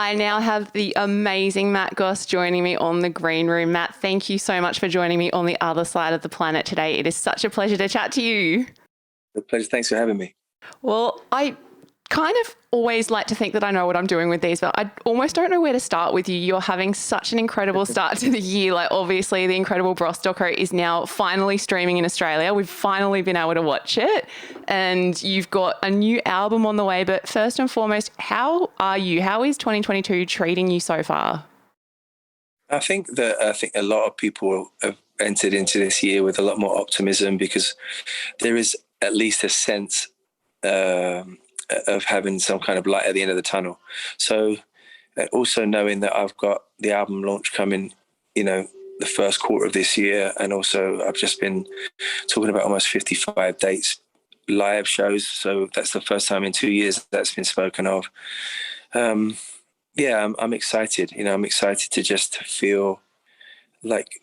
I now have the amazing Matt Goss joining me on the green room. Matt, thank you so much for joining me on the other side of the planet today. It is such a pleasure to chat to you. A pleasure. Thanks for having me. Well, I kind of always like to think that I know what I'm doing with these, but I almost don't know where to start with you. You're having such an incredible start to the year. Like, obviously, the Incredible Bros doco is now finally streaming in Australia. We've finally been able to watch it, and you've got a new album on the way. But first and foremost, how are you? How is 2022 treating you so far? I think a lot of people have entered into this year with a lot more optimism because there is at least a sense of having some kind of light at the end of the tunnel. So also knowing that I've got the album launch coming, the first quarter of this year, and also I've just been talking about almost 55 dates, live shows. So that's the first time in 2 years that's been spoken of. I'm excited. I'm excited to just feel like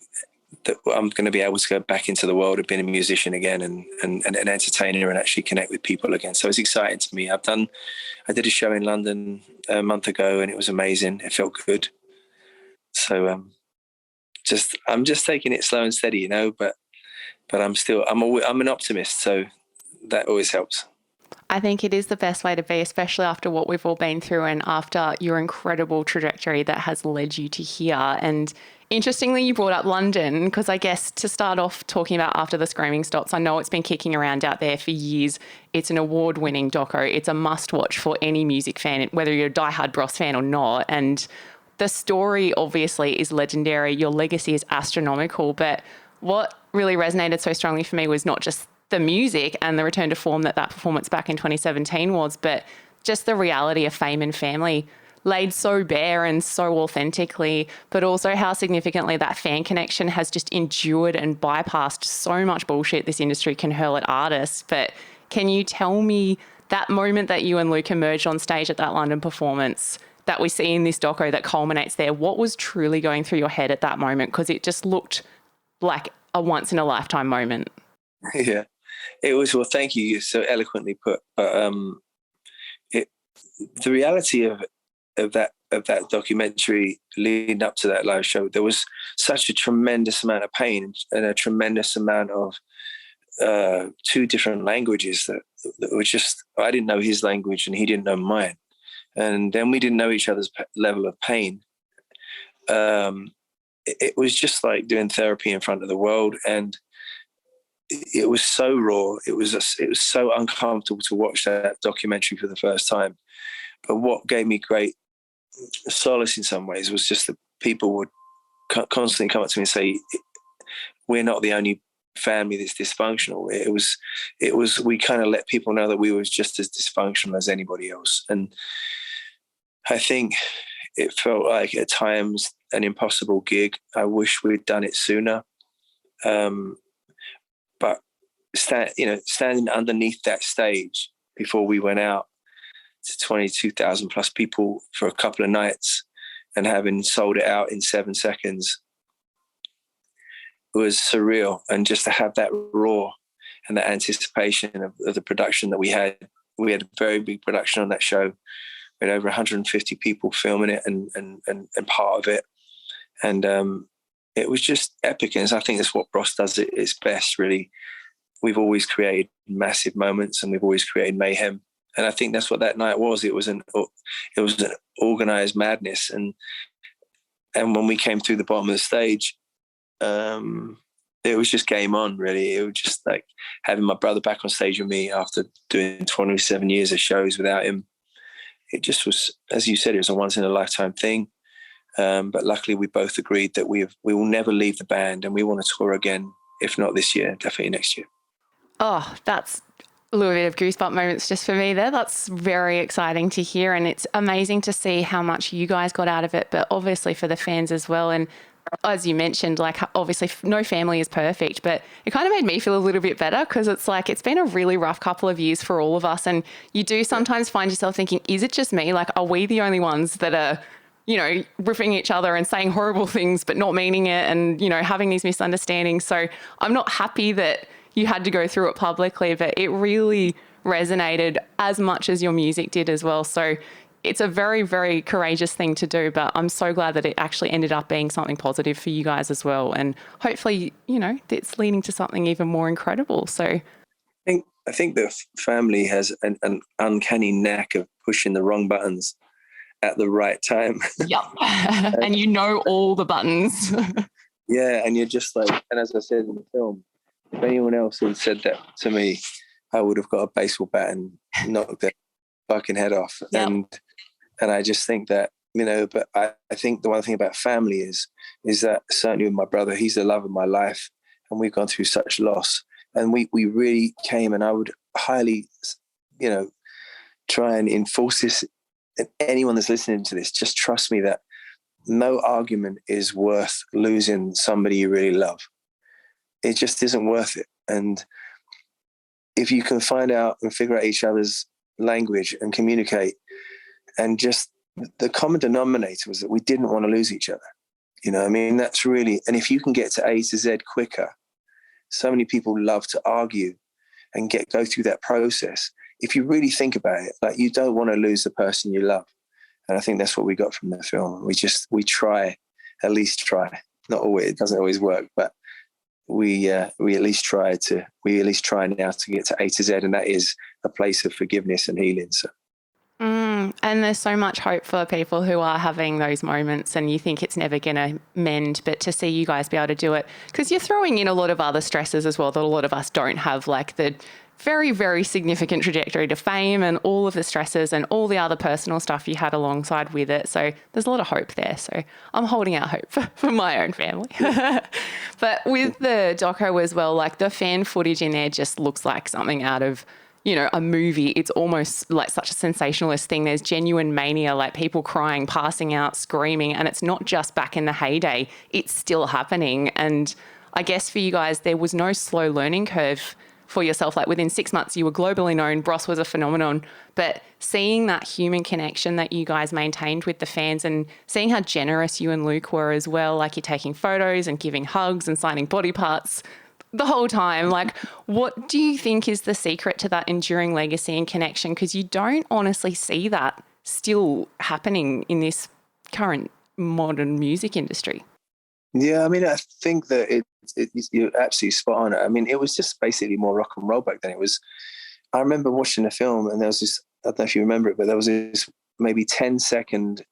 that I'm going to be able to go back into the world of being a musician again and an entertainer and actually connect with people again. So it's exciting to me. I did a show in London a month ago and it was amazing. It felt good. So I'm just taking it slow and steady, but I'm an optimist. So that always helps. I think it is the best way to be, especially after what we've all been through and after your incredible trajectory that has led you to here. And interestingly, you brought up London because I guess to start off talking about After the Screaming Stops, I know it's been kicking around out there for years. It's an award-winning doco. It's a must-watch for any music fan, whether you're a diehard Bros fan or not. And the story obviously is legendary. Your legacy is astronomical. But what really resonated so strongly for me was not just the music and the return to form that performance back in 2017 was, but just the reality of fame and family laid so bare and so authentically, but also how significantly that fan connection has just endured and bypassed so much bullshit this industry can hurl at artists. But can you tell me that moment that you and Luke emerged on stage at that London performance that we see in this doco that culminates there, what was truly going through your head at that moment? Because it just looked like a once in a lifetime moment. Yeah. It was, well, thank you. So eloquently put. But the reality of that documentary leading up to that live show, there was such a tremendous amount of pain and a tremendous amount of two different languages that were just, I didn't know his language and he didn't know mine. And then we didn't know each other's level of pain. It was just like doing therapy in front of the world, and it was so raw. It was so uncomfortable to watch that documentary for the first time. But what gave me great solace in some ways was just that people would constantly come up to me and say, "We're not the only family that's dysfunctional." It was. We kind of let people know that we was just as dysfunctional as anybody else. And I think it felt like at times an impossible gig. I wish we'd done it sooner. But standing underneath that stage before we went out to 22,000 plus people for a couple of nights and having sold it out in 7 seconds was surreal. And just to have that raw and that anticipation of the production that we had a very big production on that show. We had over 150 people filming it and part of it. And it was just epic. And I think that's what Bros does at its best, really. We've always created massive moments and we've always created mayhem. And I think that's what that night was. It was an organized madness. And when we came through the bottom of the stage, it was just game on, really. It was just like having my brother back on stage with me after doing 27 years of shows without him. It just was, as you said, it was a once in a lifetime thing. But luckily we both agreed that we will never leave the band and we want to tour again, if not this year, definitely next year. Oh, that's a little bit of goosebump moments just for me there. That's very exciting to hear, and it's amazing to see how much you guys got out of it, but obviously for the fans as well. And as you mentioned, like obviously no family is perfect, but it kind of made me feel a little bit better because it's like it's been a really rough couple of years for all of us, and you do sometimes find yourself thinking, is it just me? Like, are we the only ones that are ripping each other and saying horrible things but not meaning it and, having these misunderstandings? So I'm not happy that you had to go through it publicly, but it really resonated as much as your music did as well. So it's a very, very courageous thing to do, but I'm so glad that it actually ended up being something positive for you guys as well. And hopefully, you know, it's leading to something even more incredible. So I think the family has an uncanny knack of pushing the wrong buttons at the right time. yep. And you know all the buttons. Yeah, and you're just like, and as I said in the film, if anyone else had said that to me, I would have got a baseball bat and knocked their fucking head off. Yep. And I just think that, you know, but I think the one thing about family is that certainly with my brother, he's the love of my life, and we've gone through such loss, and we really came, and I would highly, you know, try and enforce this. And anyone that's listening to this, just trust me that no argument is worth losing somebody you really love. It just isn't worth it. And if you can find out and figure out each other's language and communicate, and just the common denominator was that we didn't want to lose each other. You know, I mean, that's really, and if you can get to A to Z quicker, so many people love to argue and go through that process. If you really think about it, like, you don't want to lose the person you love. And I think that's what we got from the film. We try, at least try. Not always, it doesn't always work, but we at least try now to get to A to Z, and that is a place of forgiveness and healing. So. And there's so much hope for people who are having those moments and you think it's never going to mend, but to see you guys be able to do it, because you're throwing in a lot of other stresses as well that a lot of us don't have, like the very, very significant trajectory to fame and all of the stresses and all the other personal stuff you had alongside with it. So there's a lot of hope there. So I'm holding out hope for my own family. But with the doco as well, like the fan footage in there just looks like something out of, you know, a movie. It's almost like such a sensationalist thing. There's genuine mania, like people crying, passing out, screaming. And it's not just back in the heyday, it's still happening. And I guess for you guys, there was no slow learning curve for yourself. Like within 6 months, you were globally known. Bros was a phenomenon. But seeing that human connection that you guys maintained with the fans and seeing how generous you and Luke were as well, like you're taking photos and giving hugs and signing body parts the whole time. Like, what do you think is the secret to that enduring legacy and connection? Because you don't honestly see that still happening in this current modern music industry. Yeah, I mean, I think that you're absolutely spot on. I mean, it was just basically more rock and roll back then. I remember watching a film, and there was this, I don't know if you remember it, but there was this maybe 10-second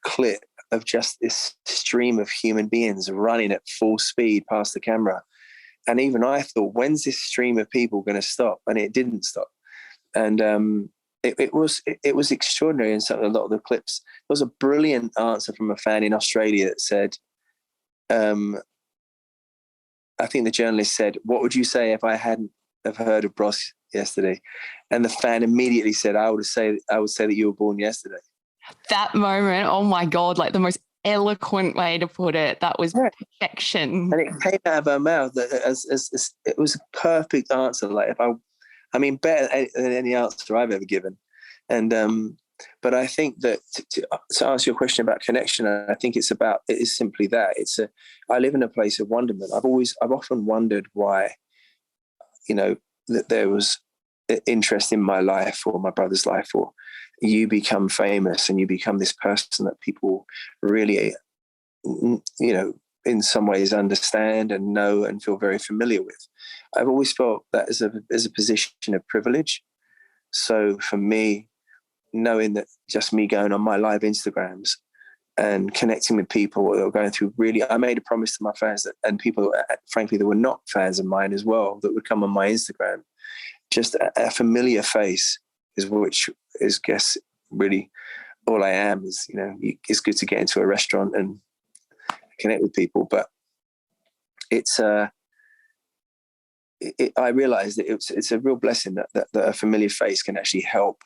clip of just this stream of human beings running at full speed past the camera. And even I thought, when's this stream of people going to stop? And it didn't stop. And it was extraordinary in a lot of the clips. There was a brilliant answer from a fan in Australia that said, I think the journalist said, "What would you say if I hadn't have heard of Bros yesterday?" And the fan immediately said, I would say that you were born yesterday." That moment, oh my God, like the most eloquent way to put it. That was perfection. And it came out of her mouth as it was a perfect answer. Like, better than any answer I've ever given. And but I think that to answer your question about connection, I think it is simply that. I live in a place of wonderment. I've often wondered why, you know, that there was interest in my life or my brother's life, or you become famous and you become this person that people really, you know, in some ways understand and know and feel very familiar with. I've always felt that as a position of privilege. So for me, knowing that just me going on my live Instagrams and connecting with people that were going through I made a promise to my fans and people, frankly, that were not fans of mine as well, that would come on my Instagram. Just a familiar face which is, guess, really all I am. Is, you know, it's good to get into a restaurant and connect with people, but it's I realized that it's a real blessing that a familiar face can actually help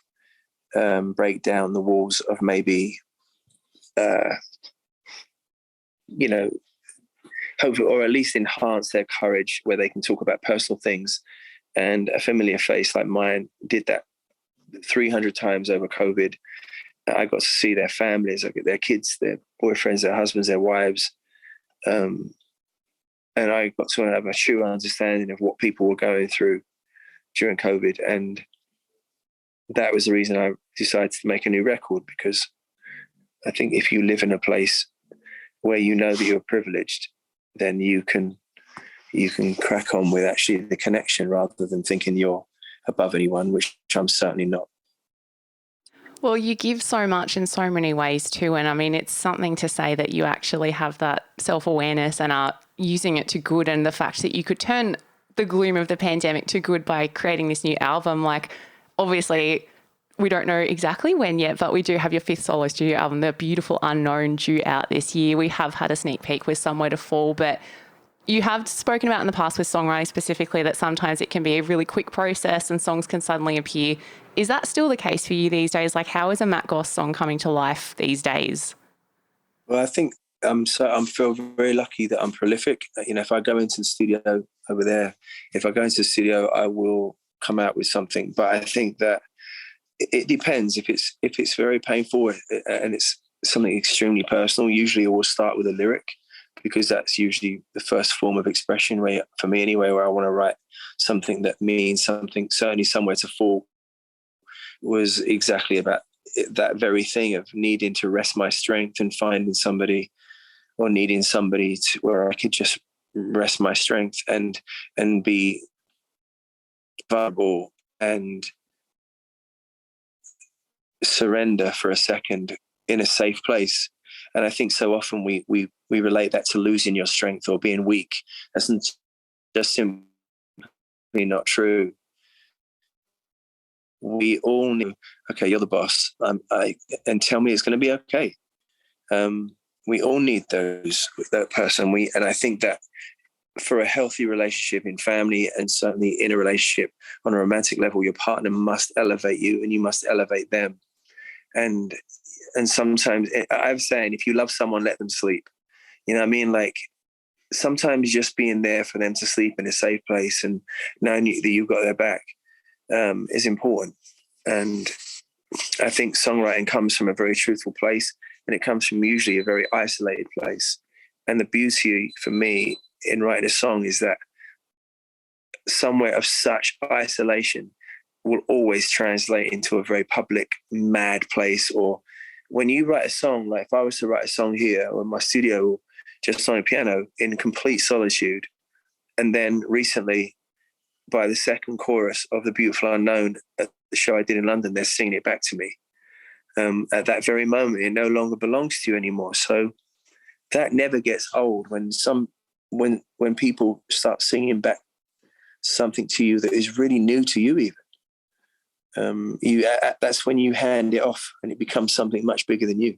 break down the walls of maybe you know, hopefully, or at least enhance their courage where they can talk about personal things. And a familiar face like mine did that 300 times over COVID. I got to see their families, their kids, their boyfriends, their husbands, their wives. And I got to have a true understanding of what people were going through during COVID. And that was the reason I decided to make a new record, because I think if you live in a place where you know that you're privileged, then you can crack on with actually the connection rather than thinking you're above anyone, which I'm certainly not. Well, you give so much in so many ways too. And I mean, it's something to say that you actually have that self-awareness and are using it to good. And the fact that you could turn the gloom of the pandemic to good by creating this new album, like obviously we don't know exactly when yet, but we do have your 5th solo studio album, The Beautiful Unknown, due out this year. We have had a sneak peek with Somewhere to Fall, but you have spoken about in the past with songwriting specifically that sometimes it can be a really quick process and songs can suddenly appear. Is that still the case for you these days? Like, how is a Matt Goss song coming to life these days? Well, I think I feel very lucky that I'm prolific. You know, if I go into the studio over there, if I go into the studio, I will come out with something. But I think that it depends. If it's very painful and it's something extremely personal, usually I will start with a lyric, because that's usually the first form of expression where, for me anyway, where I want to write something that means something. Certainly Somewhere to Fall was exactly about that very thing of needing to rest my strength and finding somebody, or needing somebody where I could just rest my strength and be vulnerable and surrender for a second in a safe place. And I think so often we relate that to losing your strength or being weak. That's just simply not true. We all know, okay, you're the boss, and tell me it's going to be okay. We all need that person. And I think that for a healthy relationship in family, and certainly in a relationship on a romantic level, your partner must elevate you and you must elevate them. And sometimes I'm saying, if you love someone, let them sleep. You know what I mean? Like, sometimes just being there for them to sleep in a safe place and knowing that you've got their back is important. And I think songwriting comes from a very truthful place, and it comes from usually a very isolated place. And the beauty for me in writing a song is that somewhere of such isolation will always translate into a very public, mad place. Or when you write a song, like if I was to write a song here or in my studio, just on a piano in complete solitude, and then recently by the second chorus of The Beautiful Unknown at the show I did in London, they're singing it back to me. At that very moment, it no longer belongs to you anymore. So that never gets old. When people start singing back something to you that is really new to you, even that's when you hand it off and it becomes something much bigger than you.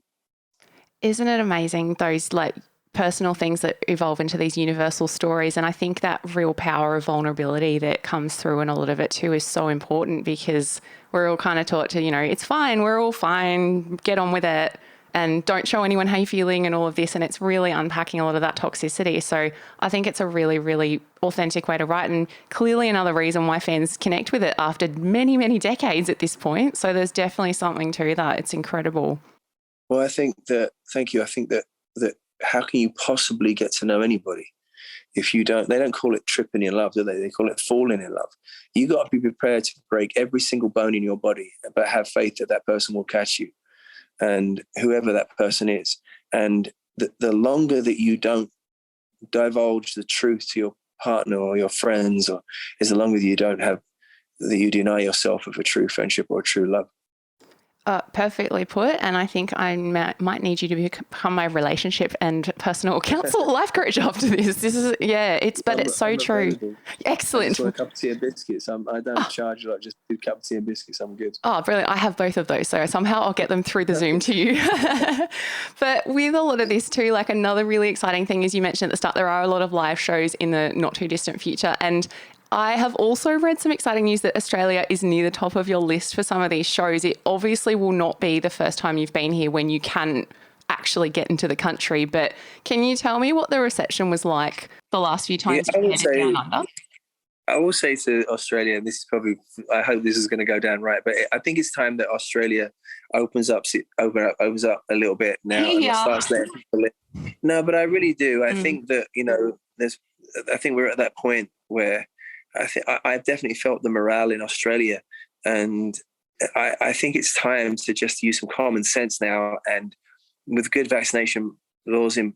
Isn't it amazing, those like personal things that evolve into these universal stories? And I think that real power of vulnerability that comes through in a lot of it too is so important, because we're all kind of taught to, it's fine, we're all fine, get on with it, and don't show anyone how you're feeling and all of this. And it's really unpacking a lot of that toxicity. So I think it's a really, really authentic way to write, and clearly another reason why fans connect with it after many, many decades at this point. So there's definitely something to that. It's incredible. Well, thank you. I think that how can you possibly get to know anybody if they don't call it tripping in love, do they? They call it falling in love. You got to be prepared to break every single bone in your body, but have faith that person will catch you, and whoever that person is. And the longer that you don't divulge the truth to your partner or your friends, or is the longer that you deny yourself of a true friendship or a true love. Perfectly put. And I think I might need you to become my relationship and personal counsel life coach after this. It's so true. Available. Excellent. I just want a cup of tea and biscuits. I don't charge like just 2 cups of tea and biscuits. I'm good. Oh, brilliant. I have both of those. So somehow I'll get them through the Zoom to you. But with a lot of this too, like another really exciting thing is, you mentioned at the start, there are a lot of live shows in the not too distant future. And I have also read some exciting news that Australia is near the top of your list for some of these shows. It obviously will not be the first time you've been here when you can actually get into the country, but can you tell me what the reception was like the last few times you've headed down under? I will say to Australia, and this is probably, I hope this is going to go down right, but I think it's time that Australia opens up a little bit now and starts letting people in. No, but I really do. I think that, I think we're at that point where I've definitely felt the morale in Australia, and I think it's time to just use some common sense now, and with good vaccination laws and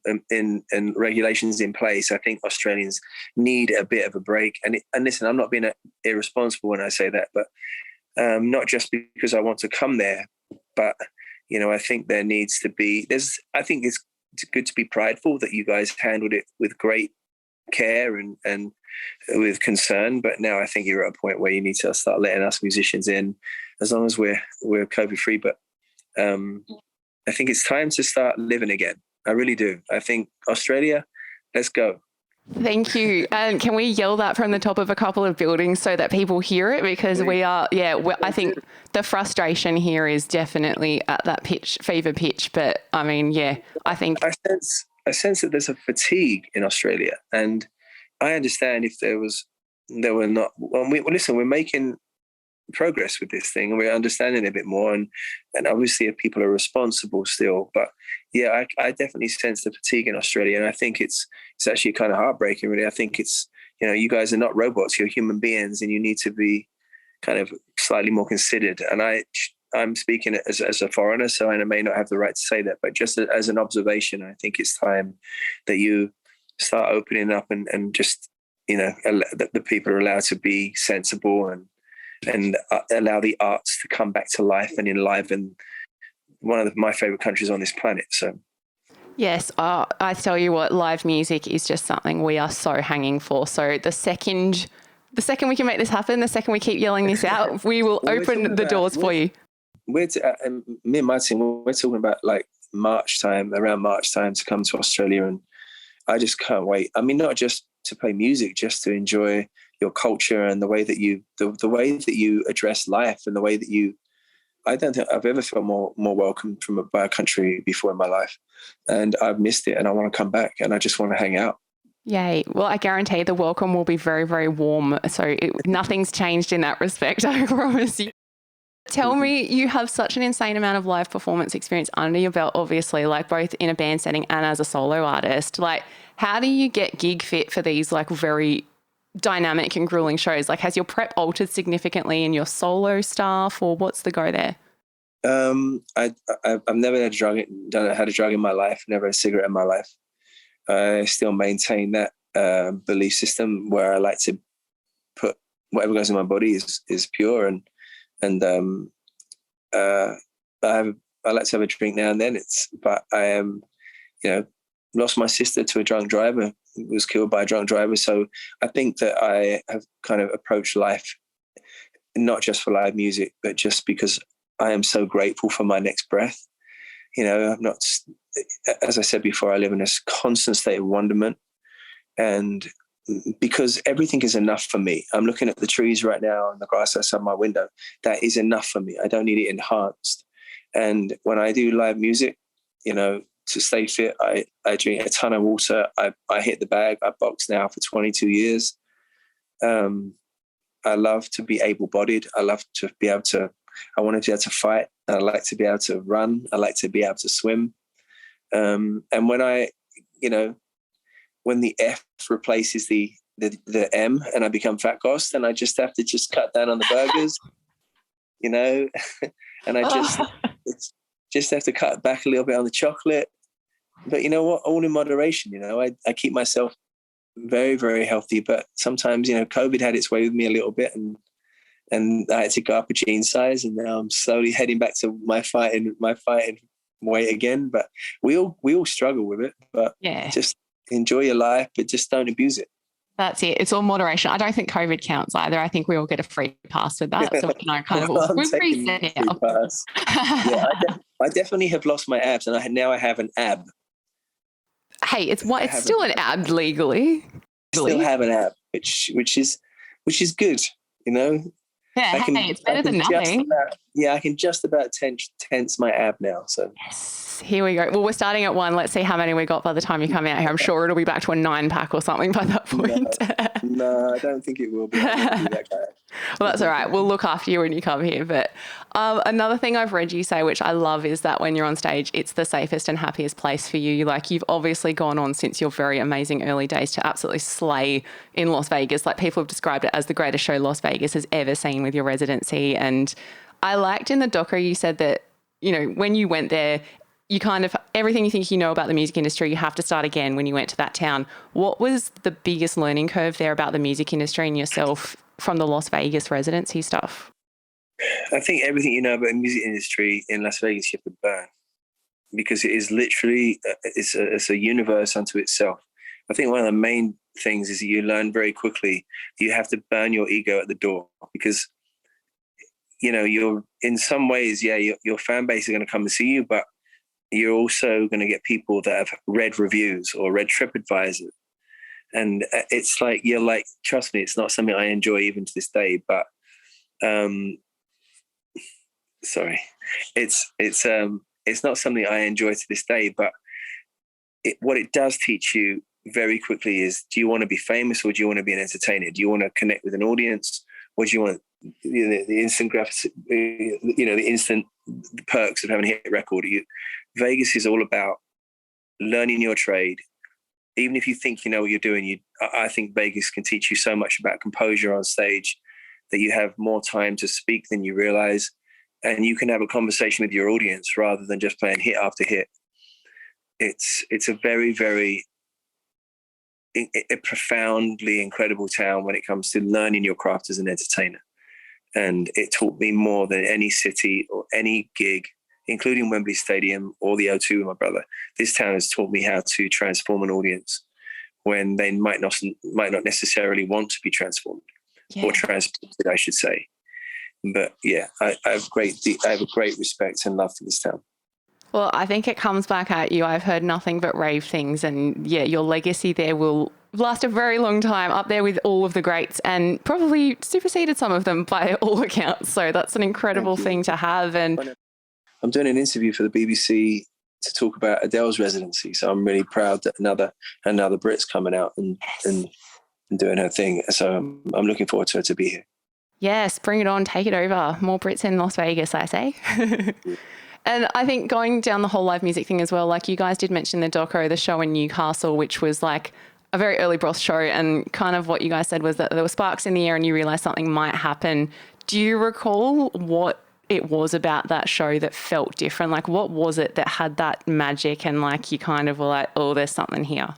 regulations in place, I think Australians need a bit of a break. And listen, I'm not being irresponsible when I say that, but not just because I want to come there, but I think there needs to be. I think it's good to be prideful that you guys handled it with great care and with concern. But now I think you're at a point where you need to start letting us musicians in, as long as we're COVID free. But I think it's time to start living again. I really do. I think Australia, let's go. Thank you. And can we yell that from the top of a couple of buildings so that people hear it? Because I think the frustration here is definitely at that fever pitch. But I mean, I think I sense that there's a fatigue in Australia, and I understand if there were not. Well, listen, we're making progress with this thing, and we're understanding it a bit more, and obviously if people are responsible still. But I definitely sense the fatigue in Australia, and I think it's actually kind of heartbreaking, really. I think it's you guys are not robots, you're human beings, and you need to be kind of slightly more considered. And I'm speaking as a foreigner, so I may not have the right to say that, but just as an observation, I think it's time that you start opening up and just that the people are allowed to be sensible and allow the arts to come back to life and enliven one of my favorite countries on this planet. So yes, I tell you what, live music is just something we are so hanging for. So the second we can make this happen, the second we keep yelling this out, we will open the doors for you. Me and my team, we're talking about like around March time to come to Australia, and I just can't wait. I mean, not just to play music, just to enjoy your culture and the way that you address life, and the way that I don't think I've ever felt more welcome by a country before in my life, and I've missed it, and I want to come back, and I just want to hang out. Yay. Well, I guarantee the welcome will be very, very warm. So nothing's changed in that respect, I promise you. Tell me, you have such an insane amount of live performance experience under your belt, obviously, like both in a band setting and as a solo artist. Like, how do you get gig fit for these like very dynamic and grueling shows? Like, has your prep altered significantly in your solo stuff, or what's the go there? I've never had a drug in my life, never had a cigarette in my life. I still maintain that belief system where I like to put whatever goes in my body is pure, and I like to have a drink now and then. But I am, lost my sister to a drunk driver, was killed by a drunk driver. So I think that I have kind of approached life not just for live music, but just because I am so grateful for my next breath. I'm not, as I said before, I live in a constant state of wonderment, and because everything is enough for me. I'm looking at the trees right now and the grass outside my window. That is enough for me. I don't need it enhanced. And when I do live music, to stay fit, I drink a ton of water. I hit the bag. I box now for 22 years. I love to be able-bodied. I love to be able to, I want to be able to fight. I like to be able to run. I like to be able to swim. And when when the F replaces the M and I become Fat Goss, then I just have to cut down on the burgers, and I just have to cut back a little bit on the chocolate. But you know what? All in moderation. I keep myself very, very healthy. But sometimes, COVID had its way with me a little bit, and I had to go up a gene size, and now I'm slowly heading back to my fighting weight again. But we all struggle with it. But just enjoy your life, but just don't abuse it. That's it. It's all moderation. I don't think COVID counts either. I think we all get a free pass with that. So we've reset it now. I definitely have lost my abs, and I have an ab. Hey, it's still an ab legally. I still have an ab, which is good. Yeah, it's better than nothing. I can just about tense my ab now. So yes. Here we go. Well, we're starting at 1. Let's see how many we got by the time you come out here. I'm sure it'll be back to a 9-pack or something by that point. No, I don't think it will be. That guy. Well, that's all right. We'll look after you when you come here. But another thing I've read you say, which I love, is that when you're on stage, it's the safest and happiest place for you. Like, you've obviously gone on since your very amazing early days to absolutely slay in Las Vegas. Like, people have described it as the greatest show Las Vegas has ever seen with your residency. And I liked in the doco you said that, you know, when you went there, you kind of, everything you think you know about the music industry, you have to start again when you went to that town. What was the biggest learning curve there about the music industry and yourself from the Las Vegas residency stuff? I think everything you know about the music industry in Las Vegas, you have to burn, because it is literally, it's a universe unto itself. I think one of the main things is that you learn very quickly, you have to burn your ego at the door, because, you know, you're in some ways, your fan base is going to come and see you, but you're also going to get people that have read reviews or read TripAdvisor. And it's like, you're like, trust me, it's not something I enjoy even to this day, but, sorry, it's not something I enjoy to this day, but what it does teach you very quickly is, do you want to be famous or do you want to be an entertainer? Do you want to connect with an audience, or do you want, you know, the instant graphics, you know, the instant perks of having a hit record? Vegas is all about learning your trade. Even if you think you know what you're doing, I think Vegas can teach you so much about composure on stage, that you have more time to speak than you realize, and you can have a conversation with your audience rather than just playing hit after hit. It's a very, very a profoundly incredible town when it comes to learning your craft as an entertainer. And it taught me more than any city or any gig, including Wembley Stadium or the O2 with my brother. This town has taught me how to transform an audience when they might not necessarily want to be transformed, or transported, I should say. But yeah, I have a great respect and love for this town. Well, I think it comes back at you. I've heard nothing but rave things, and yeah, your legacy there will last a very long time, up there with all of the greats, and probably superseded some of them by all accounts. So that's an incredible thing to have. And I'm doing an interview for the BBC to talk about Adele's residency, so I'm really proud that another Brit's coming out and doing her thing. So I'm looking forward to her to be here. Yes, bring it on, take it over. More Brits in Las Vegas, I say. And I think going down the whole live music thing as well, like you guys did mention the doco, the show in Newcastle, which was like a very early Bros show, and kind of what you guys said was that there were sparks in the air and you realised something might happen. Do you recall what it was about that show that felt different? Like, what was it that had that magic and like you kind of were like, oh, there's something here?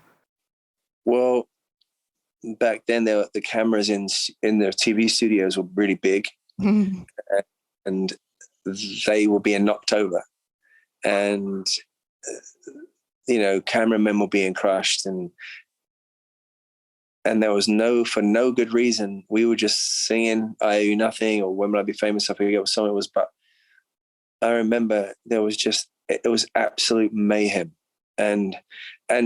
Well, back then the cameras in the TV studios were really big, and they were being knocked over, and you know, cameramen were being crushed, and there was for no good reason. We were just singing "I Owe You Nothing" or "When Will I Be Famous." I forget what song it was, but I remember it was absolute mayhem, and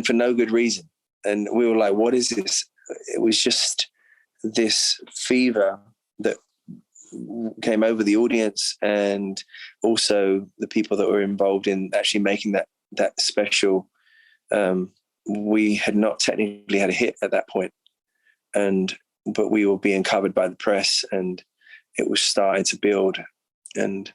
for no good reason. And we were like, "What is this?" It was just this fever that came over the audience, and also the people that were involved in actually making that special. We had not technically had a hit at that point, but we were being covered by the press, and it was starting to build, and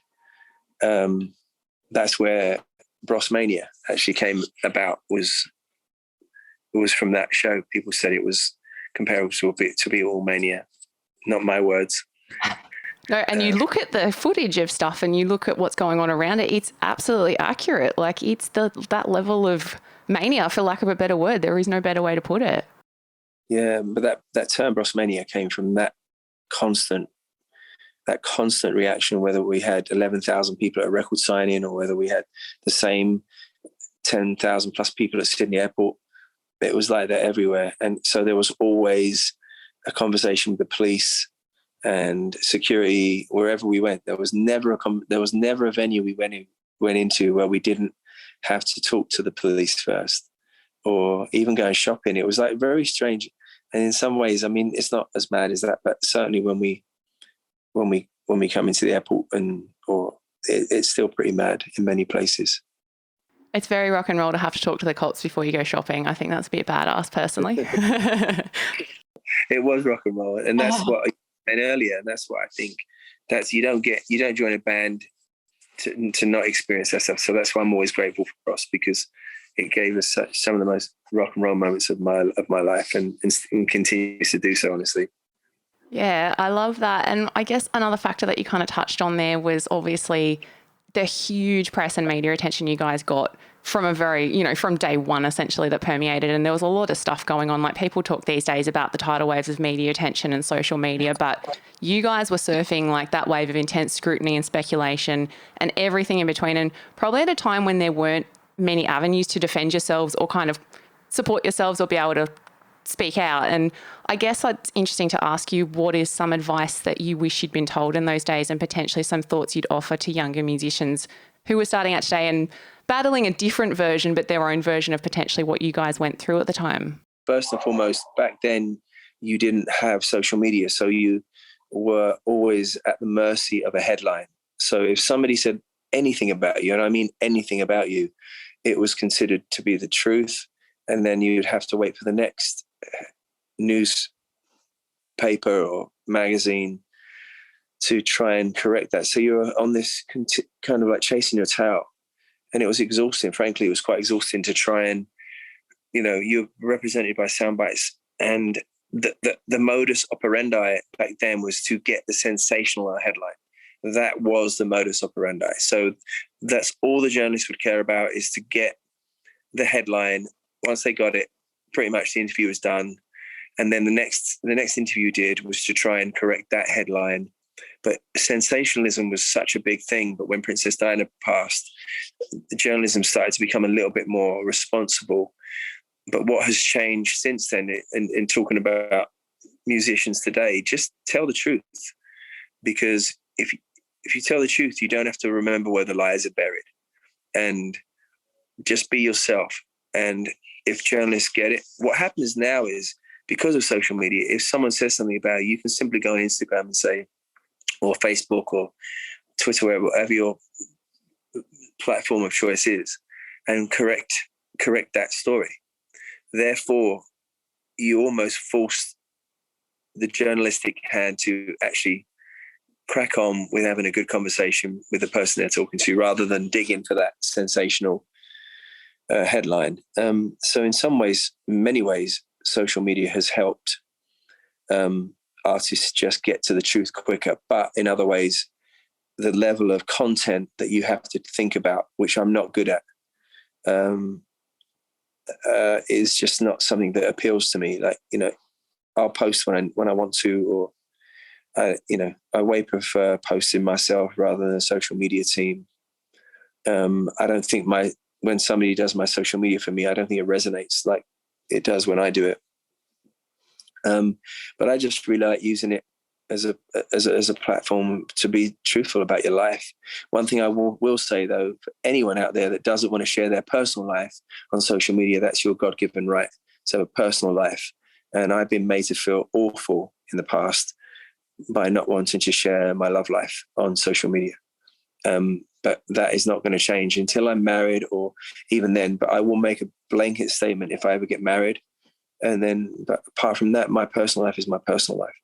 that's where Brosmania actually came about. It was from that show. People said it was comparable to Beatlemania. Not my words. No, and you look at the footage of stuff and you look at what's going on around it, it's absolutely accurate. Like, it's that level of mania, for lack of a better word. There is no better way to put it. Yeah, but that term Brosmania came from that constant reaction, whether we had 11,000 people at a record signing or whether we had the same 10,000 plus people at Sydney Airport. It was like that everywhere. And so there was always a conversation with the police and security wherever we went. There was never a venue we went into where we didn't have to talk to the police first, or even going shopping. It was like very strange. And in some ways, I mean, it's not as mad as that, but certainly when we come into the airport, it's still pretty mad in many places. It's very rock and roll to have to talk to the cops before you go shopping. I think that's a bit badass, personally. It was rock and roll, and that's what I said earlier, and that's what I think. That's you don't join a band to not experience that stuff. So that's why I'm always grateful for Bros, because it gave us some of the most rock and roll moments of my life, and continues to do so, honestly. Yeah, I love that. And I guess another factor that you kind of touched on there was obviously the huge press and media attention you guys got from a very, from day one essentially that permeated. And there was a lot of stuff going on. Like people talk these days about the tidal waves of media attention and social media, but you guys were surfing like that wave of intense scrutiny and speculation and everything in between. And probably at a time when there weren't many avenues to defend yourselves or kind of support yourselves or be able to speak out. And I guess it's interesting to ask you, what is some advice that you wish you'd been told in those days, and potentially some thoughts you'd offer to younger musicians who were starting out today and battling a different version, but their own version of potentially what you guys went through at the time? First and foremost, back then you didn't have social media, so you were always at the mercy of a headline. So if somebody said anything about you, and I mean anything about you, it was considered to be the truth. And then you'd have to wait for the next newspaper or magazine to try and correct that. So you were on this kind of like chasing your tail. And it was exhausting. Frankly, it was quite exhausting to try and, you're represented by sound bites. And the modus operandi back then was to get the sensational headline. That was the modus operandi. So that's all the journalists would care about, is to get the headline. Once they got it, pretty much the interview was done. And then the next interview you did was to try and correct that headline. But sensationalism was such a big thing. But when Princess Diana passed, the journalism started to become a little bit more responsible. But what has changed since then, in talking about musicians today, just tell the truth. Because if you tell the truth, you don't have to remember where the lies are buried. And just be yourself. And if journalists get it, what happens now is, because of social media, if someone says something about you, you can simply go on Instagram and say, or Facebook or Twitter, whatever your platform of choice is, and correct that story. Therefore, you almost force the journalistic hand to actually crack on with having a good conversation with the person they're talking to, rather than dig in for that sensational headline. So in some ways, many ways, social media has helped artists just get to the truth quicker. But in other ways, the level of content that you have to think about, which I'm not good at, is just not something that appeals to me. Like, I'll post when I want to, or I way prefer posting myself rather than a social media team. I don't think when somebody does my social media for me, I don't think it resonates like it does when I do it. But I just really like using it as a platform to be truthful about your life. One thing I will say, though, for anyone out there that doesn't want to share their personal life on social media, that's your God-given right to have a personal life. And I've been made to feel awful in the past by not wanting to share my love life on social media. But that is not going to change until I'm married, or even then. But I will make a blanket statement if I ever get married. And then, but apart from that, my personal life is my personal life.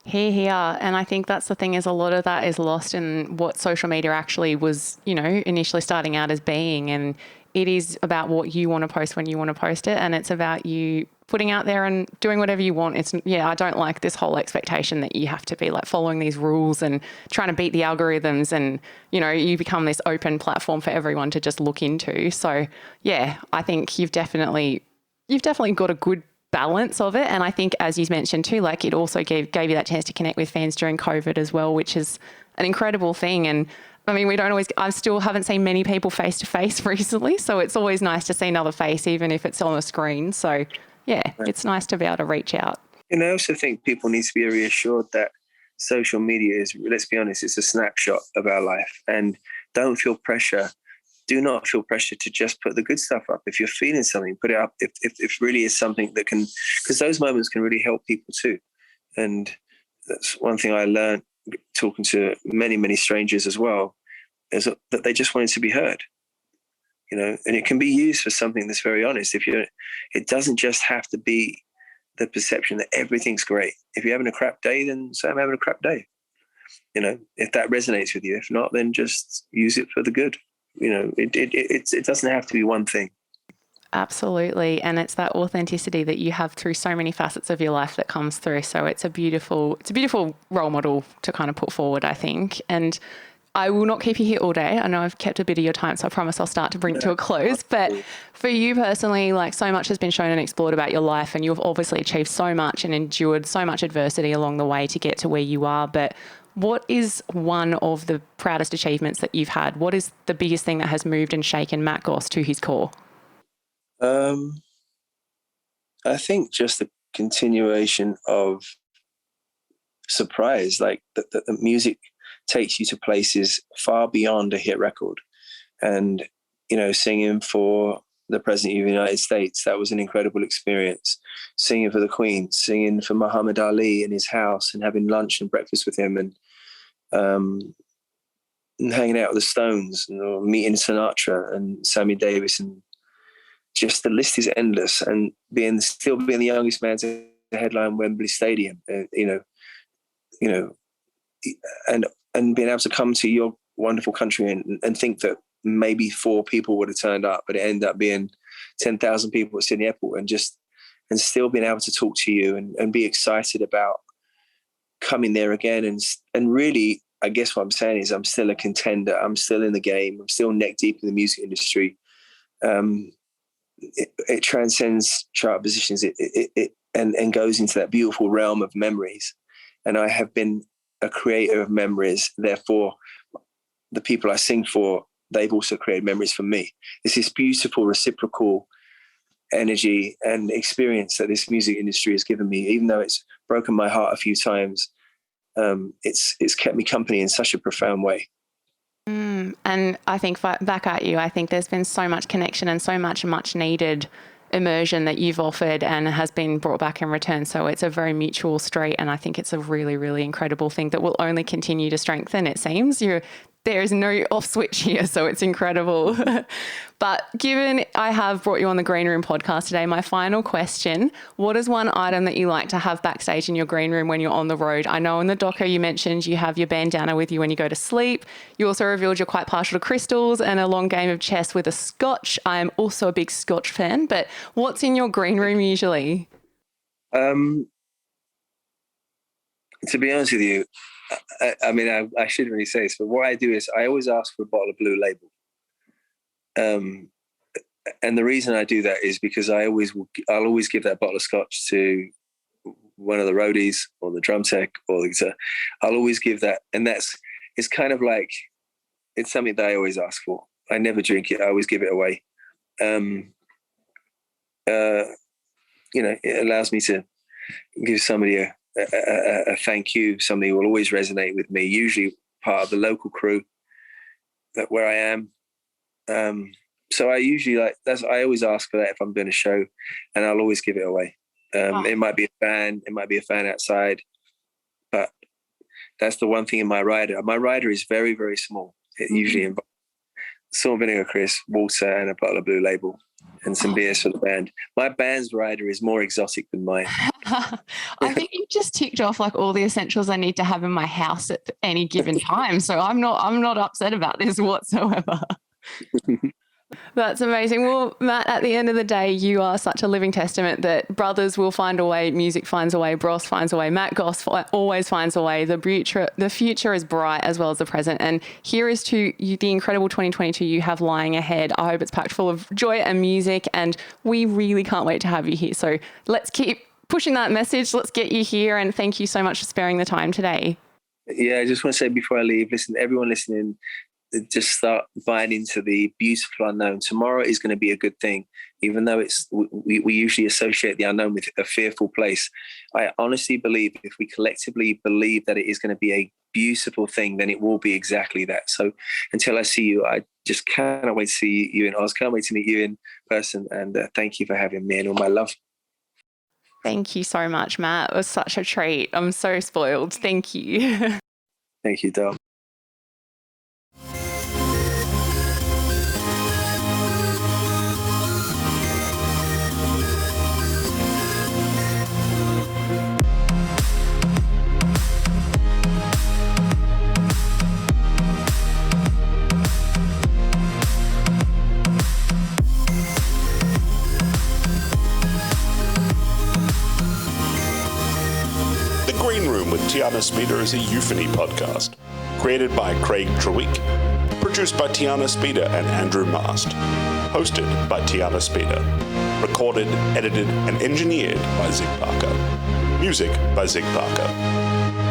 Here. And I think that's the thing, is a lot of that is lost in what social media actually was, initially starting out as being. And it is about what you want to post when you want to post it. And it's about you putting out there and doing whatever you want. I don't like this whole expectation that you have to be like following these rules and trying to beat the algorithms, and, you become this open platform for everyone to just look into. So yeah, I think you've definitely got a good balance of it. And I think, as you mentioned too, like it also gave you that chance to connect with fans during COVID as well, which is an incredible thing. And I mean, I still haven't seen many people face to face recently. So it's always nice to see another face, even if it's on a screen. So yeah, it's nice to be able to reach out. And I also think people need to be reassured that social media is, let's be honest, it's a snapshot of our life. And don't feel pressure. Do not feel pressure to just put the good stuff up. If you're feeling something, put it up. If really is something that can, because those moments can really help people too. And that's one thing I learned talking to many, many strangers as well, is that they just wanted to be heard. And it can be used for something that's very honest. It doesn't just have to be the perception that everything's great. If you're having a crap day, then say I'm having a crap day. If that resonates with you. If not, then just use it for the good. It doesn't have to be one thing. Absolutely. And it's that authenticity that you have through so many facets of your life that comes through. So it's a beautiful role model to kind of put forward, I think. And I will not keep you here all day. I know I've kept a bit of your time, so I promise I'll start to bring it to a close. But for you personally, like, so much has been shown and explored about your life, and you've obviously achieved so much and endured so much adversity along the way to get to where you are. But what is one of the proudest achievements that you've had? What is the biggest thing that has moved and shaken Matt Goss to his core? I think just the continuation of surprise, like the music takes you to places far beyond a hit record. And, you know, singing for the President of the United States, that was an incredible experience. Singing for the Queen, singing for Muhammad Ali in his house and having lunch and breakfast with him, and hanging out with the Stones, and meeting Sinatra and Sammy Davis, and just the list is endless. And still being the youngest man to headline Wembley Stadium, and being able to come to your wonderful country and think that maybe 4 people would have turned up, but it ended up being 10,000 people at Sydney Airport, and still being able to talk to you and be excited about coming there again. And really, I guess what I'm saying is I'm still a contender. I'm still in the game. I'm still neck deep in the music industry. It transcends chart positions. And goes into that beautiful realm of memories. And I have been a creator of memories. Therefore, the people I sing for, they've also created memories for me. It's this beautiful reciprocal energy and experience that this music industry has given me. Even though it's broken my heart a few times, it's kept me company in such a profound way. And I think back at you, I think there's been so much connection and so much needed immersion that you've offered and has been brought back in return. So it's a very mutual street, and I think it's a really, really incredible thing that will only continue to strengthen, it seems. There is no off switch here, so it's incredible. But given I have brought you on the Green Room podcast today, my final question, what is one item that you like to have backstage in your green room when you're on the road? I know in the doco you mentioned you have your bandana with you when you go to sleep. You also revealed you're quite partial to crystals and a long game of chess with a scotch. I'm also a big scotch fan, but what's in your green room usually? To be honest with you, I shouldn't really say this, but what I do is I always ask for a bottle of Blue Label. And the reason I do that is because I'll always give that bottle of scotch to one of the roadies or the drum tech or the guitar. I'll always give that. And it's kind of like, it's something that I always ask for. I never drink it. I always give it away. It allows me to give somebody a thank you. Somebody will always resonate with me, usually part of the local crew where I am. So I usually I always ask for that if I'm doing a show, and I'll always give it away. It might be a fan outside, but that's the one thing in my rider. My rider is very, very small. It usually involves salt and vinegar crisp, water, and a bottle of Blue Label, and some beers for the band. My band's rider is more exotic than mine. I think you've just ticked off like all the essentials I need to have in my house at any given time. So I'm not upset about this whatsoever. That's amazing. Well, Matt, at the end of the day, you are such a living testament that brothers will find a way, music finds a way, Bros finds a way, Matt Goss always finds a way. The future is bright as well as the present. And here is to you, the incredible 2022 you have lying ahead. I hope it's packed full of joy and music, and we really can't wait to have you here. So let's keep pushing that message. Let's get you here, and thank you so much for sparing the time today. Yeah, I just want to say before I leave, listen, everyone listening, just start buying into the beautiful unknown. Tomorrow is going to be a good thing, even though we usually associate the unknown with a fearful place. I honestly believe if we collectively believe that it is going to be a beautiful thing, then it will be exactly that. So until I see you, I just cannot wait to see you in Oz. Can't wait to meet you in person. And thank you for having me and all my love. Thank you so much, Matt. It was such a treat. I'm so spoiled. Thank you. Thank you, Dom. Green Room with Tiana Speeder is a euphony podcast, created by Craig Treweek, produced by Tiana Speeder and Andrew Mast, hosted by Tiana Speeder, recorded, edited, and engineered by Zig Parker. Music by Zig Parker.